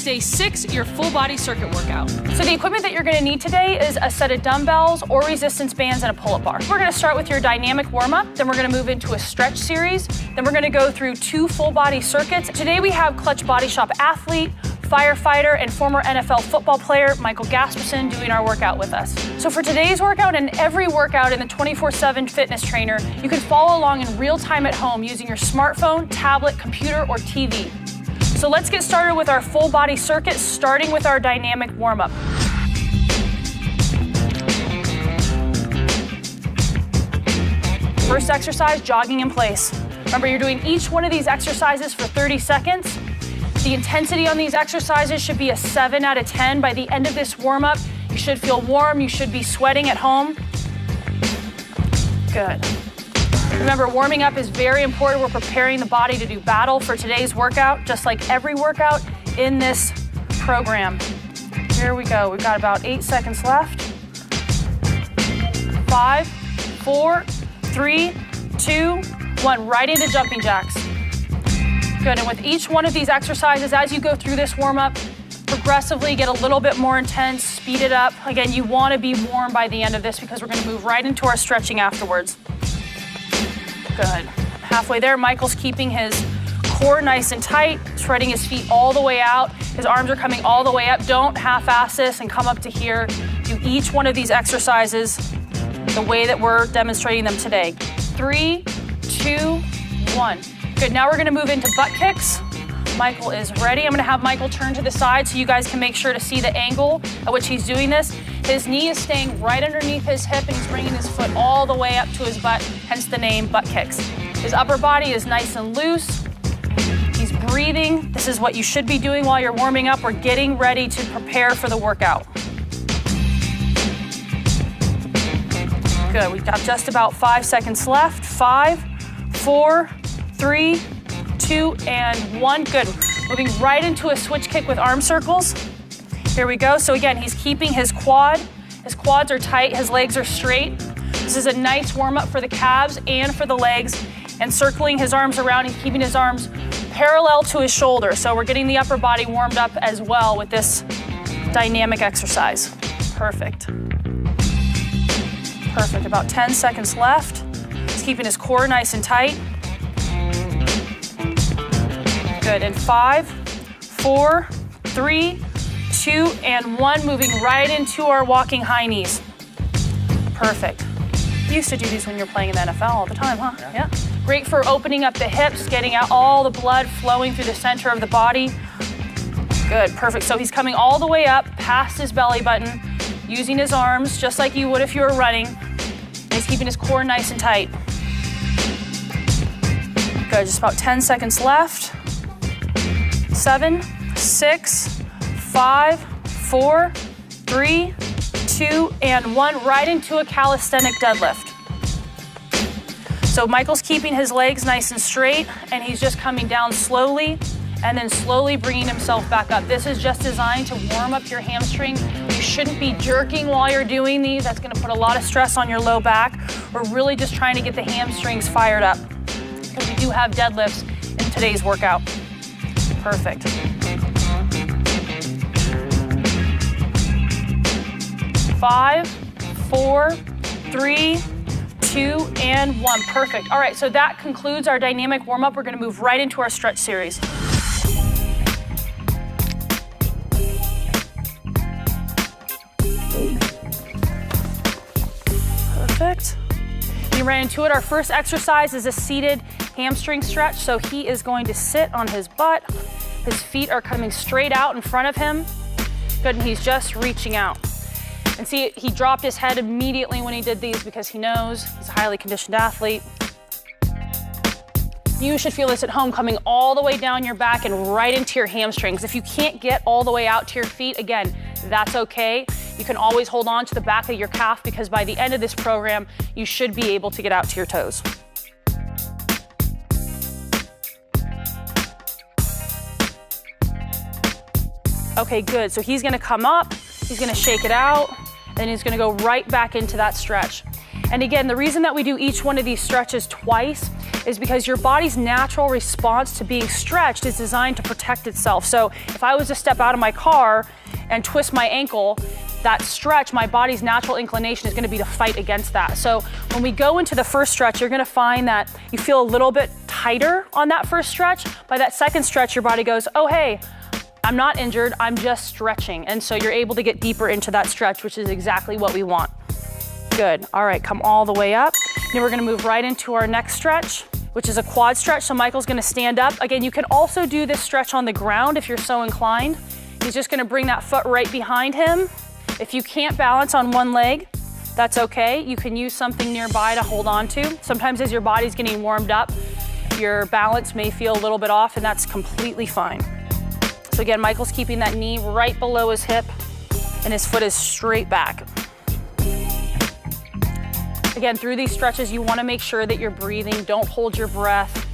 is day 6, your full body circuit workout. So the equipment that you're gonna need today is a set of dumbbells or resistance bands and a pull-up bar. We're gonna start with your dynamic warm-up, then we're gonna move into a stretch series, then we're gonna go through 2 full body circuits. Today we have Clutch Body Shop athlete, firefighter, and former NFL football player, Michael Gasperson, doing our workout with us. So for today's workout and every workout in the 24/7 Fitness Trainer, you can follow along in real time at home using your smartphone, tablet, computer, or TV. So let's get started with our full body circuit, starting with our dynamic warm-up. First exercise, jogging in place. Remember, you're doing each one of these exercises for 30 seconds. The intensity on these exercises should be a 7 out of 10. By the end of this warm-up, you should feel warm, you should be sweating at home. Good. Remember, warming up is very important. We're preparing the body to do battle for today's workout, just like every workout in this program. Here we go. We've got about 8 seconds left. 5, 4, 3, 2, 1. Right into jumping jacks. Good, and with each one of these exercises, as you go through this warm-up, progressively get a little bit more intense, speed it up. Again, you want to be warm by the end of this because we're going to move right into our stretching afterwards. Good. Halfway there, Michael's keeping his core nice and tight, spreading his feet all the way out. His arms are coming all the way up. Don't half-ass this and come up to here. Do each one of these exercises the way that we're demonstrating them today. 3, 2, 1. Good, now we're gonna move into butt kicks. Michael is ready. I'm gonna have Michael turn to the side so you guys can make sure to see the angle at which he's doing this. His knee is staying right underneath his hip and he's bringing his foot all the way up to his butt, hence the name butt kicks. His upper body is nice and loose. He's breathing. This is what you should be doing while you're warming up. We're getting ready to prepare for the workout. Good, we've got just about 5 seconds left. 5, 4, 3, 2, and 1. Good. Moving right into a switch kick with arm circles. Here we go. So again, he's keeping his quad. His quads are tight, his legs are straight. This is a nice warm-up for the calves and for the legs. And circling his arms around, he's keeping his arms parallel to his shoulder. So we're getting the upper body warmed up as well with this dynamic exercise. Perfect. Perfect. About 10 seconds left. He's keeping his core nice and tight. Good, and 5, 4, 3, 2, and 1, moving right into our walking high knees. Perfect. You used to do these when you were playing in the NFL all the time, huh? Yeah. Great for opening up the hips, getting out all the blood flowing through the center of the body. Good, perfect. So he's coming all the way up past his belly button, using his arms just like you would if you were running. And he's keeping his core nice and tight. Good, just about 10 seconds left. 7, 6, 5, 4, 3, 2, and 1, right into a calisthenic deadlift. So Michael's keeping his legs nice and straight, and he's just coming down slowly, and then slowly bringing himself back up. This is just designed to warm up your hamstring. You shouldn't be jerking while you're doing these. That's gonna put a lot of stress on your low back. We're really just trying to get the hamstrings fired up because we do have deadlifts in today's workout. Perfect. Five, 4, 3, 2, and 1. Perfect. All right, so that concludes our dynamic warm-up. We're gonna move right into our stretch series. Perfect. You ran into it. Our first exercise is a seated hamstring stretch. So he is going to sit on his butt. His feet are coming straight out in front of him. Good, and he's just reaching out. And see, he dropped his head immediately when he did these because he knows he's a highly conditioned athlete. You should feel this at home, coming all the way down your back and right into your hamstrings. If you can't get all the way out to your feet, again, that's okay. You can always hold on to the back of your calf because by the end of this program, you should be able to get out to your toes. Okay, good. So he's gonna come up, he's gonna shake it out, and he's gonna go right back into that stretch. And again, the reason that we do each one of these stretches twice is because your body's natural response to being stretched is designed to protect itself. So if I was to step out of my car and twist my ankle, that stretch, my body's natural inclination is gonna be to fight against that. So when we go into the first stretch, you're gonna find that you feel a little bit tighter on that first stretch. By that second stretch, your body goes, oh, hey, I'm not injured, I'm just stretching. And so you're able to get deeper into that stretch, which is exactly what we want. Good, all right, come all the way up. Then we're gonna move right into our next stretch, which is a quad stretch. So Michael's gonna stand up. Again, you can also do this stretch on the ground if you're so inclined. He's just gonna bring that foot right behind him. If you can't balance on one leg, that's okay. You can use something nearby to hold on to. Sometimes as your body's getting warmed up, your balance may feel a little bit off, and that's completely fine. So again, Michael's keeping that knee right below his hip and his foot is straight back. Again, through these stretches, you wanna make sure that you're breathing. Don't hold your breath.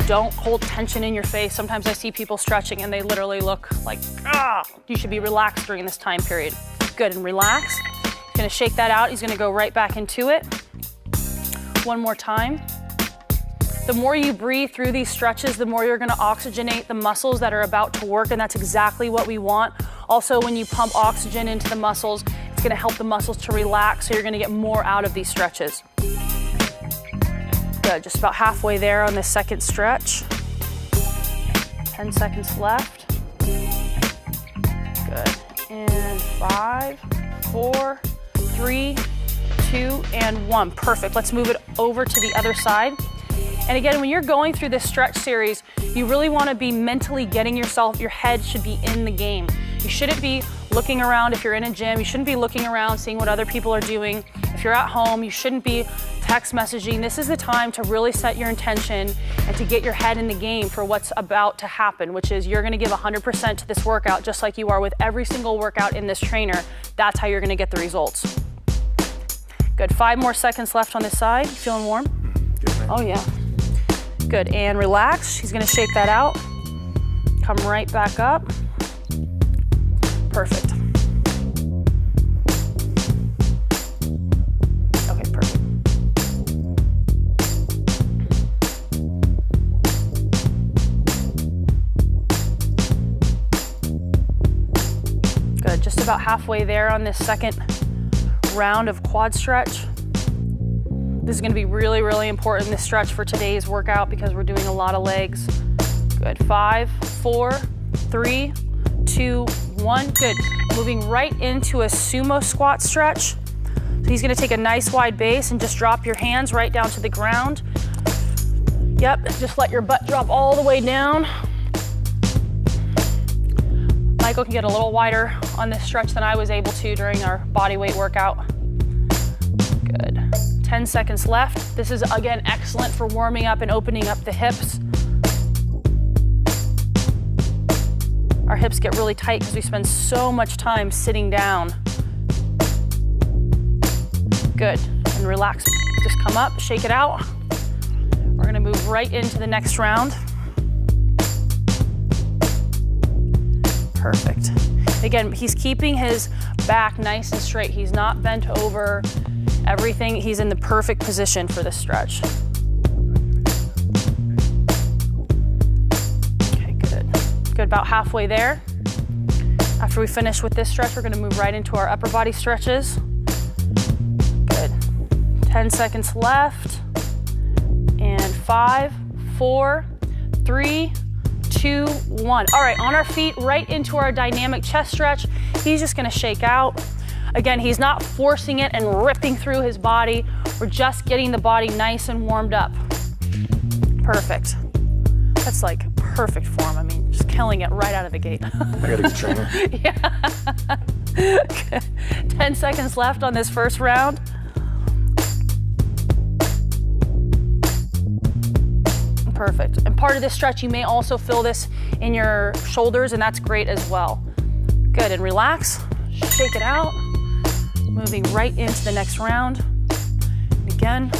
Don't hold tension in your face. Sometimes I see people stretching and they literally look like, ah, you should be relaxed during this time period. Good, and relax. He's gonna shake that out. He's gonna go right back into it. One more time. The more you breathe through these stretches, the more you're gonna oxygenate the muscles that are about to work, and that's exactly what we want. Also, when you pump oxygen into the muscles, it's gonna help the muscles to relax, so you're gonna get more out of these stretches. Good, just about halfway there on this second stretch. 10 seconds left. Good. And 5, 4, 3, 2, and 1. Perfect. Let's move it over to the other side. And again, when you're going through this stretch series, you really want to be mentally getting yourself, your head should be in the game. You shouldn't be looking around if you're in a gym. You shouldn't be looking around seeing what other people are doing. If you're at home, you shouldn't be text messaging. This is the time to really set your intention and to get your head in the game for what's about to happen, which is you're gonna give 100% to this workout, just like you are with every single workout in this trainer. That's how you're gonna get the results. Good, 5 more seconds left on this side. You feeling warm? Good, oh yeah. Good, and relax. He's gonna shake that out. Come right back up. Perfect. Okay, perfect. Good, just about halfway there on this second round of quad stretch. This is gonna be really, really important, this stretch for today's workout, because we're doing a lot of legs. Good, 5, 4, 3, 2, 1. Good, moving right into a sumo squat stretch. So he's gonna take a nice wide base and just drop your hands right down to the ground. Yep, just let your butt drop all the way down. Michael can get a little wider on this stretch than I was able to during our body weight workout. Good. 10 seconds left. This is, again, excellent for warming up and opening up the hips. Our hips get really tight because we spend so much time sitting down. Good, and relax. Just come up, shake it out. We're gonna move right into the next round. Perfect. Again, he's keeping his back nice and straight. He's not bent over. Everything, he's in the perfect position for this stretch. Okay, good. Good, about halfway there. After we finish with this stretch, we're gonna move right into our upper body stretches. Good. 10 seconds left. And 5, 4, 3, 2, 1. All right, on our feet, right into our dynamic chest stretch. He's just gonna shake out. Again, he's not forcing it and ripping through his body. We're just getting the body nice and warmed up. Perfect. That's like perfect form. I mean, just killing it right out of the gate. I got a good trainer. Yeah. 10 seconds left on this first round. Perfect. And part of this stretch, you may also feel this in your shoulders, and that's great as well. Good, and relax. Shake it out. Moving right into the next round. Again,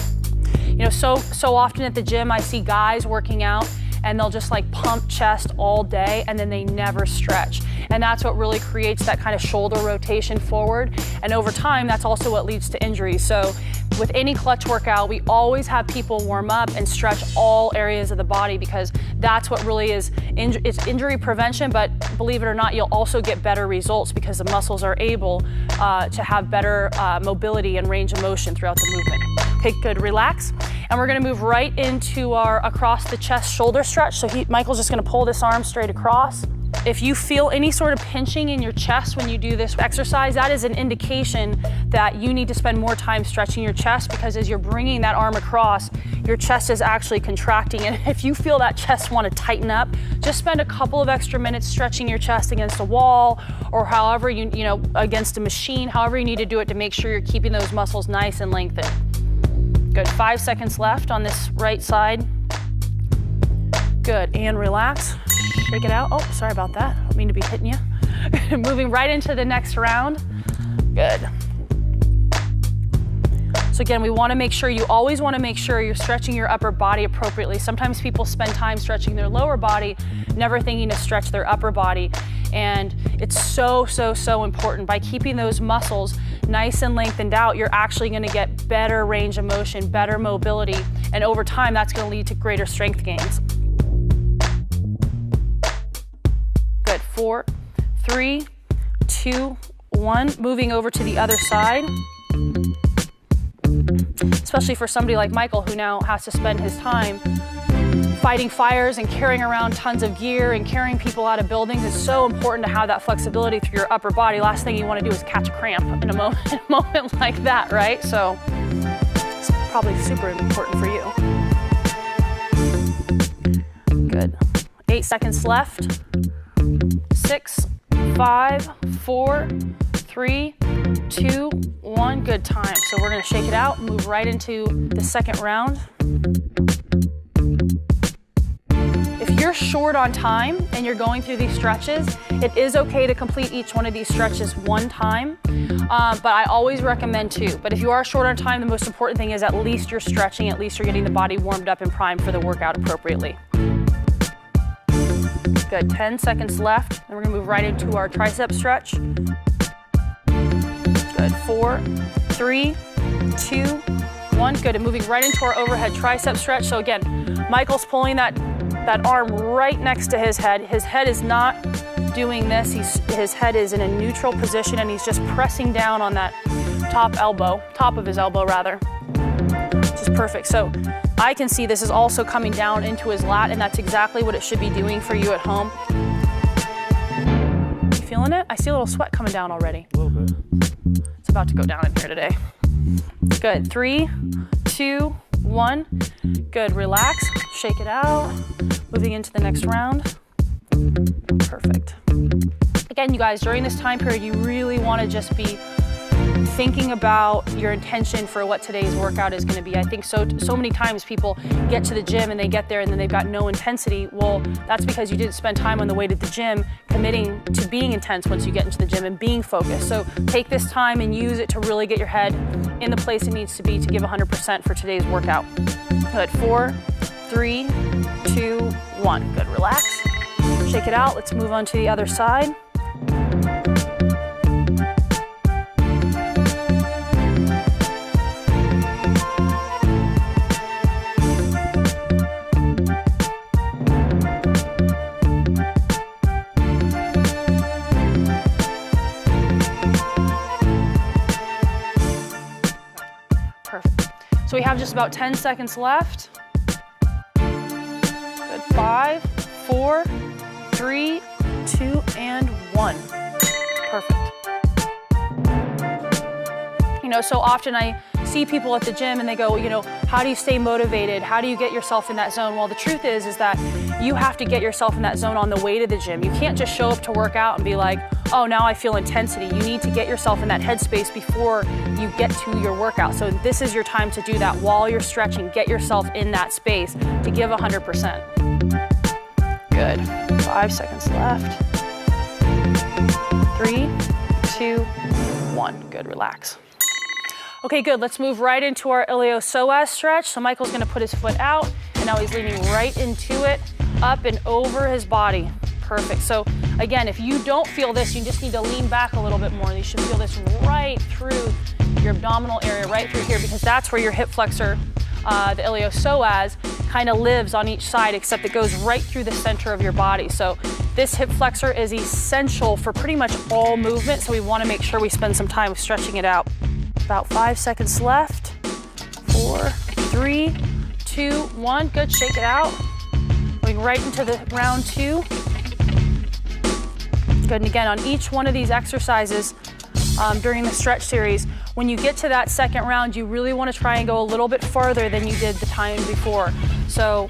you know, so often at the gym, I see guys working out and they'll just like pump chest all day and then they never stretch. And that's what really creates that kind of shoulder rotation forward. And over time, that's also what leads to injuries. So with any clutch workout, we always have people warm up and stretch all areas of the body, because that's what really is, it's injury prevention, but believe it or not, you'll also get better results because the muscles are able to have better mobility and range of motion throughout the movement. Okay, good, relax. And we're gonna move right into our across the chest shoulder stretch. So Michael's just gonna pull this arm straight across. If you feel any sort of pinching in your chest when you do this exercise, that is an indication that you need to spend more time stretching your chest, because as you're bringing that arm across, your chest is actually contracting. And if you feel that chest want to tighten up, just spend a couple of extra minutes stretching your chest against a wall, or however you know, against a machine, however you need to do it to make sure you're keeping those muscles nice and lengthened. Good, 5 seconds left on this right side. Good, and relax. Shake it out. Oh, sorry about that. I don't mean to be hitting you. Moving right into the next round. Good. So again, we want to make sure, you always want to make sure you're stretching your upper body appropriately. Sometimes people spend time stretching their lower body, never thinking to stretch their upper body. And it's so, so, so important. By keeping those muscles nice and lengthened out, you're actually going to get better range of motion, better mobility, and over time, that's going to lead to greater strength gains. Good, 4, 3, 2, 1. Moving over to the other side. Especially for somebody like Michael, who now has to spend his time fighting fires and carrying around tons of gear and carrying people out of buildings. It's so important to have that flexibility through your upper body. Last thing you want to do is catch a cramp in a moment like that, right? So it's probably super important for you. Good. 8 seconds left. 6, 5, 4, 3, 2, 1. Good time. So we're going to shake it out, move right into the second round. If you're short on time and you're going through these stretches, it is okay to complete each one of these stretches one time, but I always recommend 2. But if you are short on time, the most important thing is at least you're stretching, at least you're getting the body warmed up and primed for the workout appropriately. Good, 10 seconds left. And we're gonna move right into our tricep stretch. Good, 4, 3, 2, 1. Good, and moving right into our overhead tricep stretch. So again, Michael's pulling that arm right next to his head. His head is not doing this. His head is in a neutral position, and he's just pressing down on that top of his elbow rather, which is perfect. So I can see this is also coming down into his lat, and that's exactly what it should be doing for you at home. You feeling it? I see a little sweat coming down already. A little bit. It's about to go down in here today. Good, 3, 2, 1. Good, relax, shake it out. Moving into the next round. Perfect. Again, you guys, during this time period, you really want to just be thinking about your intention for what today's workout is going to be. I think so many times people get to the gym and they get there and then they've got no intensity. Well, that's because you didn't spend time on the way to the gym committing to being intense once you get into the gym and being focused. So take this time and use it to really get your head in the place it needs to be to give 100% for today's workout. Good, 4, 3, 2, 1. Good, relax. Shake it out. Let's move on to the other side. Perfect. So we have just about 10 seconds left. Good, 5, 4, 3, 2, and 1. Perfect. You know, so often I see people at the gym and they go, you know, how do you stay motivated? How do you get yourself in that zone? Well, the truth is that you have to get yourself in that zone on the way to the gym. You can't just show up to work out and be like, oh, now I feel intensity. You need to get yourself in that headspace before you get to your workout. So this is your time to do that while you're stretching. Get yourself in that space to give 100%. Good. 5 seconds left. 3, 2, 1. Good, relax. Okay, good. Let's move right into our iliopsoas stretch. So Michael's gonna put his foot out, and now he's leaning right into it, up and over his body. Perfect. So again, if you don't feel this, you just need to lean back a little bit more. You should feel this right through your abdominal area right through here, because that's where your hip flexor, the iliopsoas, kind of lives on each side, except it goes right through the center of your body. So this hip flexor is essential for pretty much all movement, so we want to make sure we spend some time stretching it out. About 5 seconds left. 4, 3, 2, 1. Good, shake it out. Going right into the round 2. Good, and again, on each one of these exercises during the stretch series, when you get to that second round, you really want to try and go a little bit farther than you did the time before. So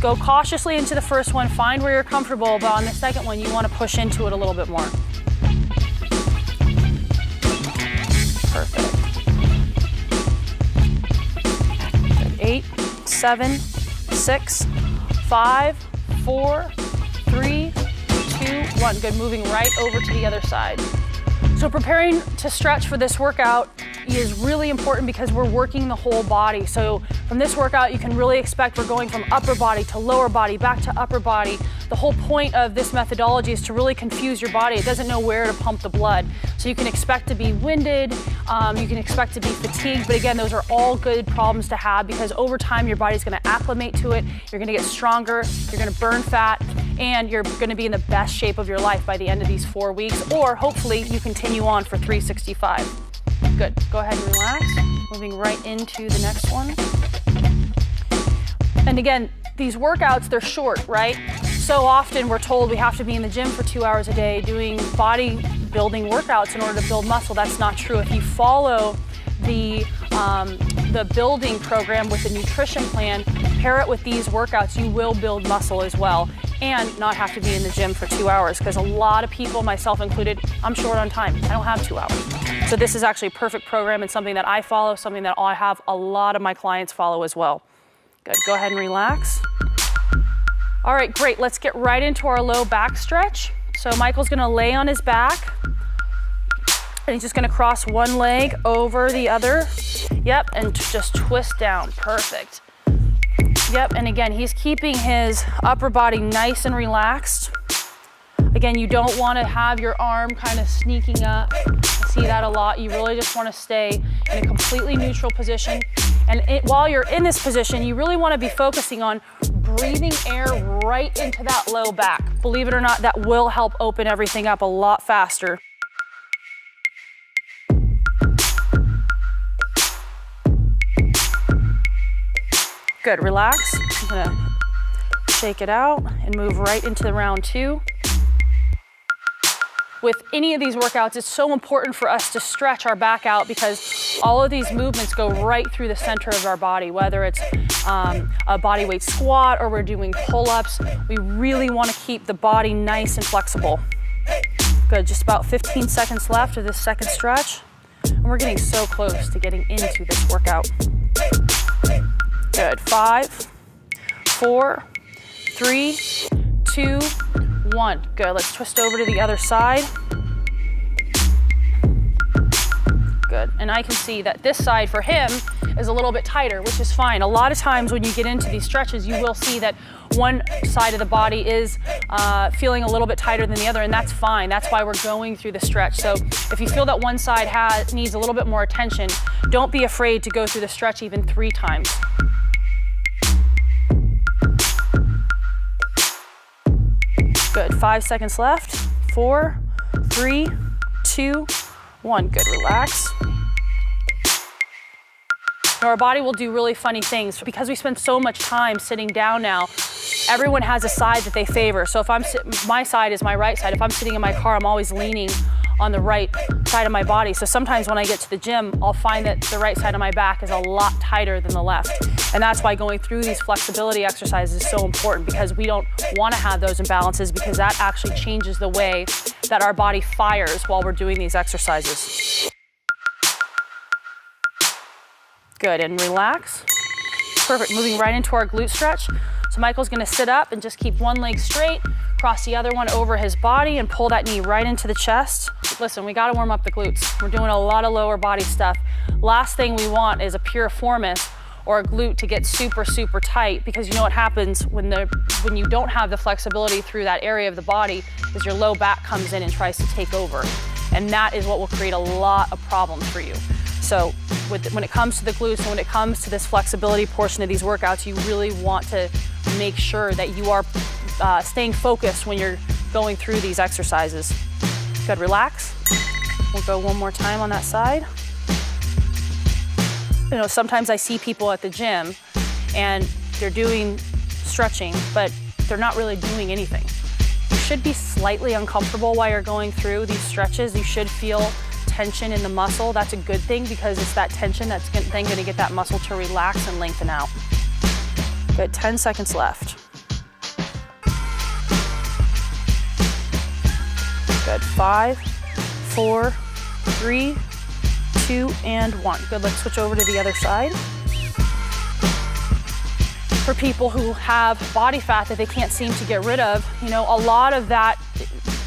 go cautiously into the first one, find where you're comfortable, but on the second one, you want to push into it a little bit more. Perfect. Good. 8, 7, 6, 5, 4, 3, 2, 1. Good, moving right over to the other side. So preparing to stretch for this workout is really important because we're working the whole body. So from this workout, you can really expect we're going from upper body to lower body, back to upper body. The whole point of this methodology is to really confuse your body. It doesn't know where to pump the blood. So you can expect to be winded, you can expect to be fatigued, but again, those are all good problems to have because over time, your body's gonna acclimate to it, you're gonna get stronger, you're gonna burn fat, and you're gonna be in the best shape of your life by the end of these 4 weeks, or hopefully you continue on for 365. Good, go ahead and relax. Moving right into the next one. And again, these workouts, they're short, right? So often we're told we have to be in the gym for 2 hours a day doing bodybuilding workouts in order to build muscle. That's not true. If you follow the building program with the nutrition plan, pair it with these workouts, you will build muscle as well and not have to be in the gym for 2 hours because a lot of people, myself included, I'm short on time. I don't have 2 hours. So this is actually a perfect program and something that I follow, something that I have a lot of my clients follow as well. Good, go ahead and relax. All right, great, let's get right into our low back stretch. So Michael's gonna lay on his back and he's just gonna cross one leg over the other. Yep, and just twist down, perfect. Yep, and again, he's keeping his upper body nice and relaxed. Again, you don't wanna have your arm kind of sneaking up. I see that a lot. You really just wanna stay in a completely neutral position. And while you're in this position, you really wanna be focusing on breathing air right into that low back. Believe it or not, that will help open everything up a lot faster. Good, relax. I'm gonna shake it out and move right into the round 2. With any of these workouts, it's so important for us to stretch our back out because all of these movements go right through the center of our body, whether it's a body weight squat or we're doing pull-ups. We really want to keep the body nice and flexible. Good, just about 15 seconds left of this second stretch. And we're getting so close to getting into this workout. Good, 5, 4, 3, 2, 1. Good, let's twist over to the other side. Good, and I can see that this side for him is a little bit tighter, which is fine. A lot of times when you get into these stretches, you will see that one side of the body is feeling a little bit tighter than the other, and that's fine. That's why we're going through the stretch. So if you feel that one side needs a little bit more attention, don't be afraid to go through the stretch even 3 times. Good, 5 seconds left. 4, 3, 2, 1. Good, relax. Now our body will do really funny things. Because we spend so much time sitting down now, everyone has a side that they favor. So if my side is my right side. If I'm sitting in my car, I'm always leaning on the right side of my body. So sometimes when I get to the gym, I'll find that the right side of my back is a lot tighter than the left. And that's why going through these flexibility exercises is so important because we don't want to have those imbalances because that actually changes the way that our body fires while we're doing these exercises. Good, and relax. Perfect, moving right into our glute stretch. So Michael's gonna sit up and just keep one leg straight, cross the other one over his body and pull that knee right into the chest. Listen, we gotta warm up the glutes. We're doing a lot of lower body stuff. Last thing we want is a piriformis or a glute to get super, super tight because you know what happens when you don't have the flexibility through that area of the body is your low back comes in and tries to take over. And that is what will create a lot of problems for you. So when it comes to the glutes and when it comes to this flexibility portion of these workouts, you really want to make sure that you are staying focused when you're going through these exercises. Good, relax. We'll go one more time on that side. You know, sometimes I see people at the gym and they're doing stretching, but they're not really doing anything. You should be slightly uncomfortable while you're going through these stretches. You should feel tension in the muscle. That's a good thing because it's that tension that's then going to get that muscle to relax and lengthen out. Good, 10 seconds left. Good, 5, 4, 3, 2, and 1. Good, let's switch over to the other side. For people who have body fat that they can't seem to get rid of, you know, a lot of that,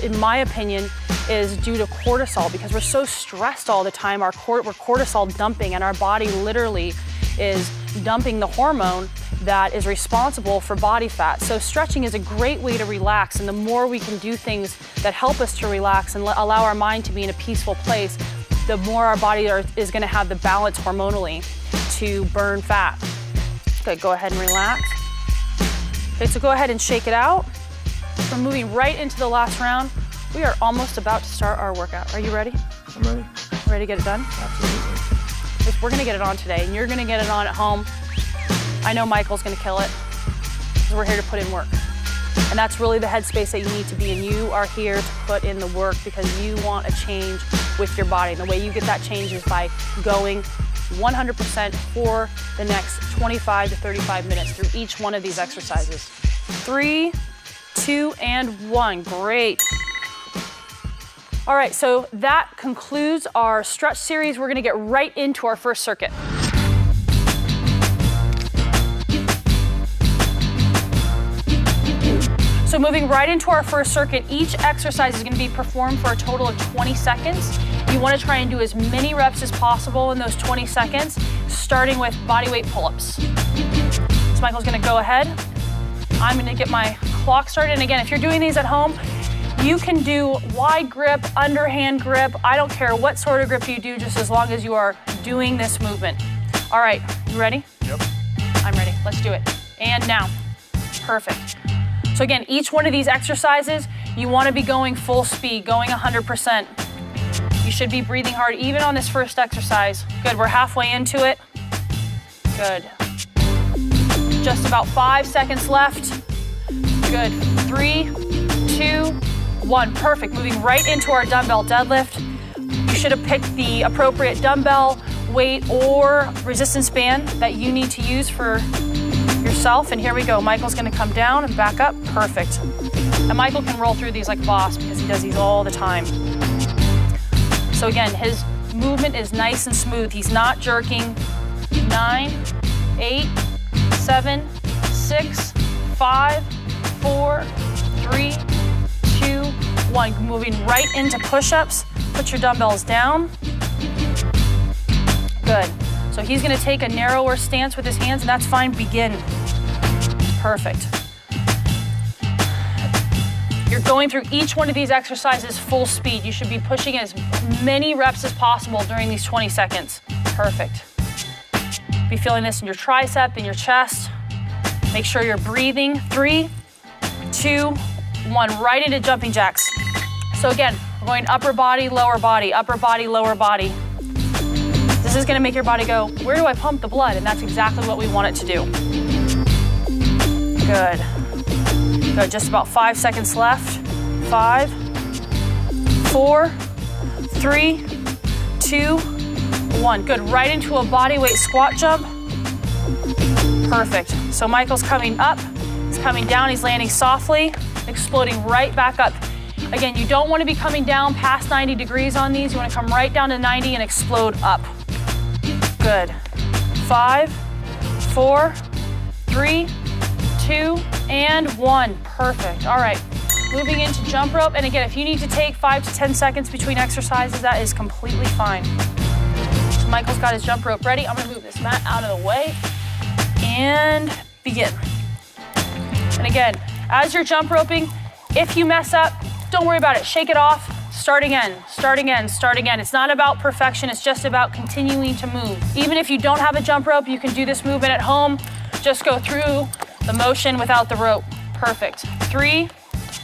in my opinion, is due to cortisol because we're so stressed all the time. We're cortisol dumping, and our body literally is dumping the hormone that is responsible for body fat. So stretching is a great way to relax, and the more we can do things that help us to relax and allow our mind to be in a peaceful place, the more our body is going to have the balance hormonally to burn fat. Good, go ahead and relax. Okay, so go ahead and shake it out. We're moving right into the last round. We are almost about to start our workout. Are you ready? I'm ready. Ready to get it done? Absolutely. We're gonna get it on today, and you're gonna get it on at home. I know Michael's gonna kill it, because we're here to put in work. And that's really the headspace that you need to be in. You are here to put in the work because you want a change with your body. And the way you get that change is by going 100% for the next 25 to 35 minutes through each one of these exercises. 3, 2, and 1. Great. All right, so that concludes our stretch series. We're gonna get right into our first circuit. So moving right into our first circuit, each exercise is gonna be performed for a total of 20 seconds. You wanna try and do as many reps as possible in those 20 seconds, starting with bodyweight pull-ups. So Michael's gonna go ahead. I'm gonna get my clock started. And again, if you're doing these at home, you can do wide grip, underhand grip. I don't care what sort of grip you do, just as long as you are doing this movement. All right, you ready? Yep. I'm ready, let's do it. And now, perfect. So again, each one of these exercises, you wanna be going full speed, going 100%. You should be breathing hard, even on this first exercise. Good, we're halfway into it. Good. Just about 5 seconds left. Good, 3, 2, 1, perfect. Moving right into our dumbbell deadlift. You should have picked the appropriate dumbbell, weight, or resistance band that you need to use for yourself. And here we go. Michael's gonna come down and back up. Perfect. And Michael can roll through these like a boss because he does these all the time. So again, his movement is nice and smooth. He's not jerking. 9, 8, 7, 6, 5, 4, 3, 2, 1. Moving right into push-ups. Put your dumbbells down. Good. So he's gonna take a narrower stance with his hands, and that's fine. Begin. Perfect. You're going through each one of these exercises full speed. You should be pushing as many reps as possible during these 20 seconds. Perfect. Be feeling this in your tricep, in your chest. Make sure you're breathing. 3, 2, 1, right into jumping jacks. So again, we're going upper body, lower body, upper body, lower body. This is gonna make your body go, where do I pump the blood? And that's exactly what we want it to do. Good. Good, just about 5 seconds left. 5, 4, 3, 2, 1. Good, right into a bodyweight squat jump. Perfect. So Michael's coming up, he's coming down, he's landing softly, exploding right back up. Again, you don't want to be coming down past 90 degrees on these. You want to come right down to 90 and explode up. Good. 5, 4, 3, 2, and 1. Perfect. All right. Moving into jump rope. And again, if you need to take 5 to 10 seconds between exercises, that is completely fine. So Michael's got his jump rope ready. I'm going to move this mat out of the way and begin. And again, as you're jump roping, if you mess up, don't worry about it. Shake it off. Start again, start again, start again. It's not about perfection, it's just about continuing to move. Even if you don't have a jump rope, you can do this movement at home. Just go through the motion without the rope. Perfect. 3,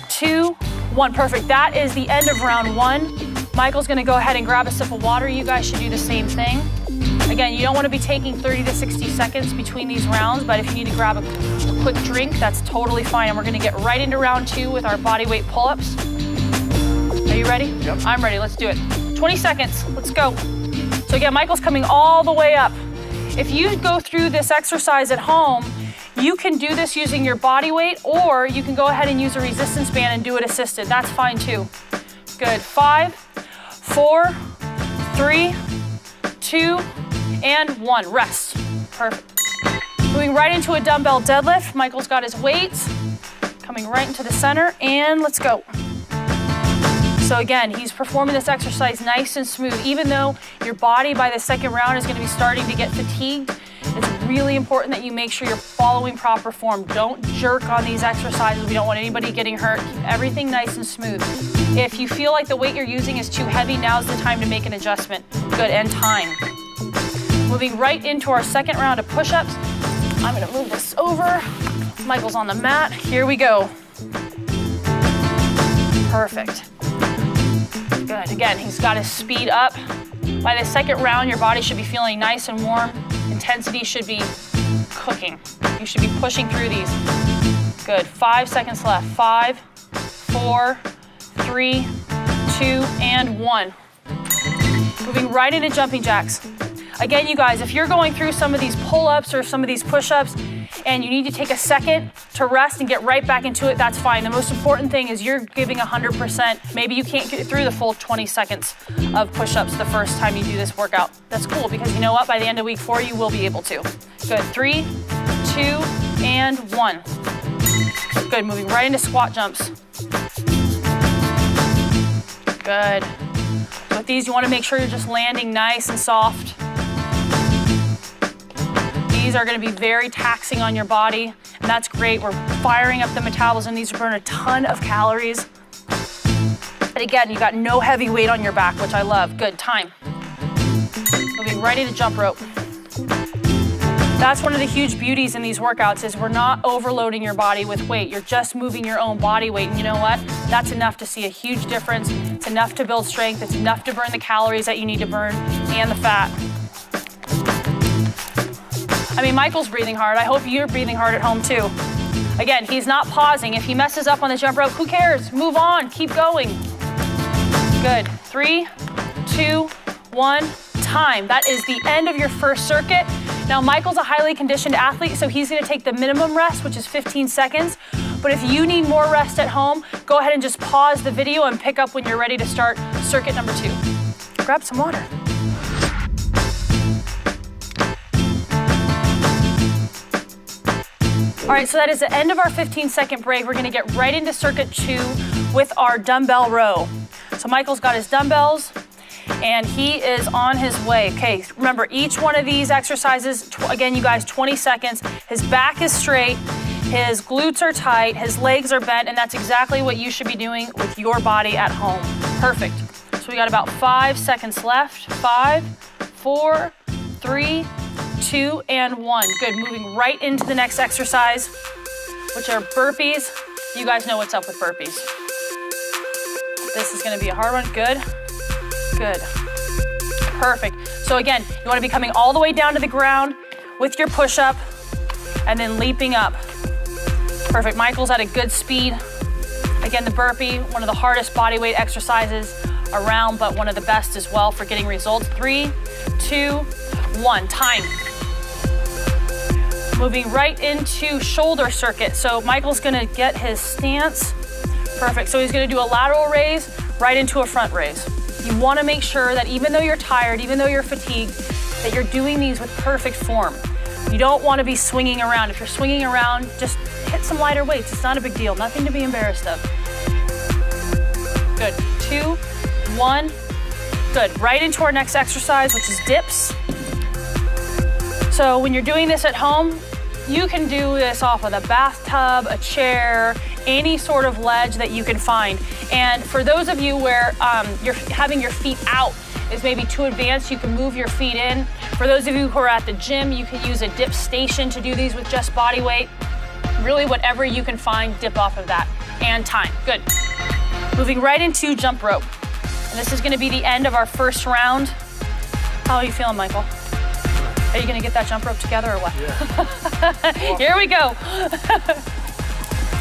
2, 1. Perfect. That is the end of round 1. Michael's gonna go ahead and grab a sip of water. You guys should do the same thing. Again, you don't want to be taking 30 to 60 seconds between these rounds, but if you need to grab a quick drink, that's totally fine. And we're gonna get right into round 2 with our body weight pull-ups. Are you ready? Yep. I'm ready, let's do it. 20 seconds, let's go. So again, Michael's coming all the way up. If you go through this exercise at home, you can do this using your body weight, or you can go ahead and use a resistance band and do it assisted. That's fine too. Good, 5, 4, 3, 2, and 1, rest. Perfect. Moving right into a dumbbell deadlift. Michael's got his weights, coming right into the center, and let's go. So again, he's performing this exercise nice and smooth. Even though your body by the second round is gonna be starting to get fatigued, it's really important that you make sure you're following proper form. Don't jerk on these exercises. We don't want anybody getting hurt. Keep everything nice and smooth. If you feel like the weight you're using is too heavy, now's the time to make an adjustment. Good, and time. Moving right into our second round of push-ups. I'm gonna move this over. Michael's on the mat. Here we go. Perfect. Good, again, he's got his speed up. By the second round, your body should be feeling nice and warm. Intensity should be cooking. You should be pushing through these. Good, 5 seconds left. 5, 4, 3, 2, and 1. Moving right into jumping jacks. Again, you guys, if you're going through some of these pull-ups or some of these push-ups and you need to take a second to rest and get right back into it, that's fine. The most important thing is you're giving 100%. Maybe you can't get through the full 20 seconds of push-ups the first time you do this workout. That's cool, because you know what? By the end of week 4, you will be able to. Good, 3, 2, and 1. Good, moving right into squat jumps. Good. With these, you want to make sure you're just landing nice and soft. These are going to be very taxing on your body, and that's great. We're firing up the metabolism. These burn a ton of calories. And again, you got no heavy weight on your back, which I love. Good, time. Moving right into jump rope. That's one of the huge beauties in these workouts is we're not overloading your body with weight. You're just moving your own body weight. And you know what? That's enough to see a huge difference. It's enough to build strength. It's enough to burn the calories that you need to burn and the fat. I mean, Michael's breathing hard. I hope you're breathing hard at home too. Again, he's not pausing. If he messes up on the jump rope, who cares? Move on, keep going. Good, 3, 2, 1, time. That is the end of your first circuit. Now, Michael's a highly conditioned athlete, so he's gonna take the minimum rest, which is 15 seconds. But if you need more rest at home, go ahead and just pause the video and pick up when you're ready to start circuit number 2. Grab some water. All right, so that is the end of our 15-second break. We're gonna get right into circuit 2 with our dumbbell row. So Michael's got his dumbbells and he is on his way. Okay, remember each one of these exercises, again, you guys, 20 seconds. His back is straight, his glutes are tight, his legs are bent, and that's exactly what you should be doing with your body at home. Perfect. So we got about 5 seconds left. 5, 4, 3, 2, and 1. Good, moving right into the next exercise, which are burpees. You guys know what's up with burpees. This is gonna be a hard one. Good, good, perfect. So again, you wanna be coming all the way down to the ground with your push-up and then leaping up. Perfect, Michael's at a good speed. Again, the burpee, one of the hardest body weight exercises around, but one of the best as well for getting results. 3, 2, 1, time. Moving right into shoulder circuit. So Michael's gonna get his stance. Perfect, so he's gonna do a lateral raise right into a front raise. You wanna make sure that even though you're tired, even though you're fatigued, that you're doing these with perfect form. You don't wanna be swinging around. If you're swinging around, just hit some lighter weights. It's not a big deal, nothing to be embarrassed of. Good, 2, 1, good. Right into our next exercise, which is dips. So when you're doing this at home, you can do this off of a bathtub, a chair, any sort of ledge that you can find. And for those of you where you're having your feet out is maybe too advanced, you can move your feet in. For those of you who are at the gym, you can use a dip station to do these with just body weight. Really, whatever you can find, dip off of that. And time, good. Moving right into jump rope. And this is gonna be the end of our first round. How are you feeling, Michael? Are you gonna get that jump rope together or what? Yeah. Here we go.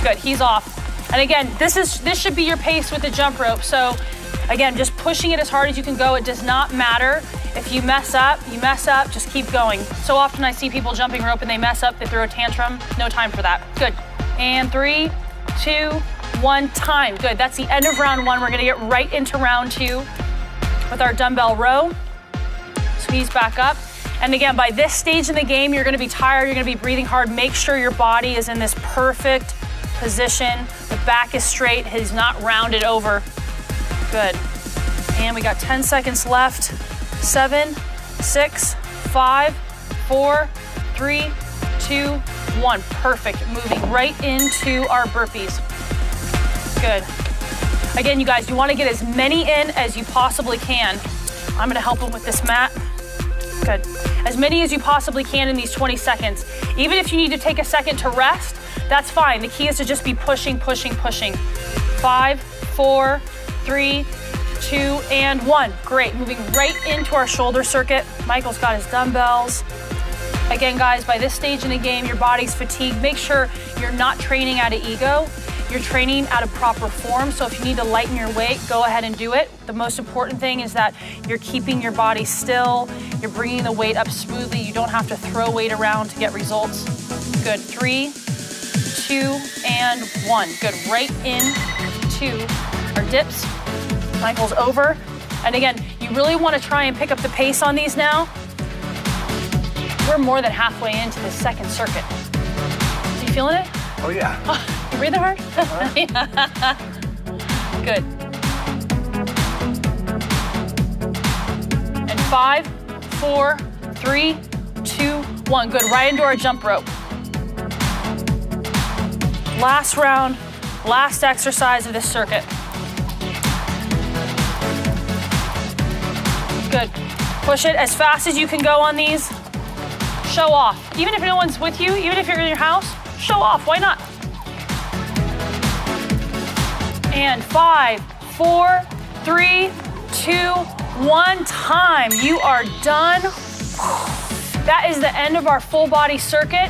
Good, he's off. And again, this should be your pace with the jump rope. So again, just pushing it as hard as you can go. It does not matter. If you mess up, just keep going. So often I see people jumping rope and they mess up, they throw a tantrum. No time for that. Good. And 3, 2, 1, time. Good, that's the end of round 1. We're gonna get right into round 2 with our dumbbell row. Squeeze back up. And again, by this stage in the game, you're gonna be tired, you're gonna be breathing hard. Make sure your body is in this perfect position. The back is straight, it is not rounded over. Good. And we got 10 seconds left. 7, 6, 5, 4, 3, 2, 1. Perfect. Moving right into our burpees. Good. Again, you guys, you want to get as many in as you possibly can. I'm going to help them with this mat. Good. As many as you possibly can in these 20 seconds. Even if you need to take a second to rest, that's fine. The key is to just be pushing, pushing, pushing. 5, 4, 3, 2, and 1. Great, moving right into our shoulder circuit. Michael's got his dumbbells. Again, guys, by this stage in the game, your body's fatigued. Make sure you're not training out of ego. You're training out of proper form. So if you need to lighten your weight, go ahead and do it. The most important thing is that you're keeping your body still. You're bringing the weight up smoothly. You don't have to throw weight around to get results. Good, 3, 2, and 1. Good, right into our dips. Michael's over. And again, you really want to try and pick up the pace on these now. We're more than halfway into the second circuit. Are you feeling it? Oh, yeah. Oh, you breathing hard? Yeah. Good. And 5, 4, 3, 2, 1. Good, right into our jump rope. Last round, last exercise of this circuit. Good. Push it as fast as you can go on these. Show off. Even if no one's with you, even if you're in your house, show off. Why not? And 5, 4, 3, 2, 1, time. You are done. That is the end of our full body circuit.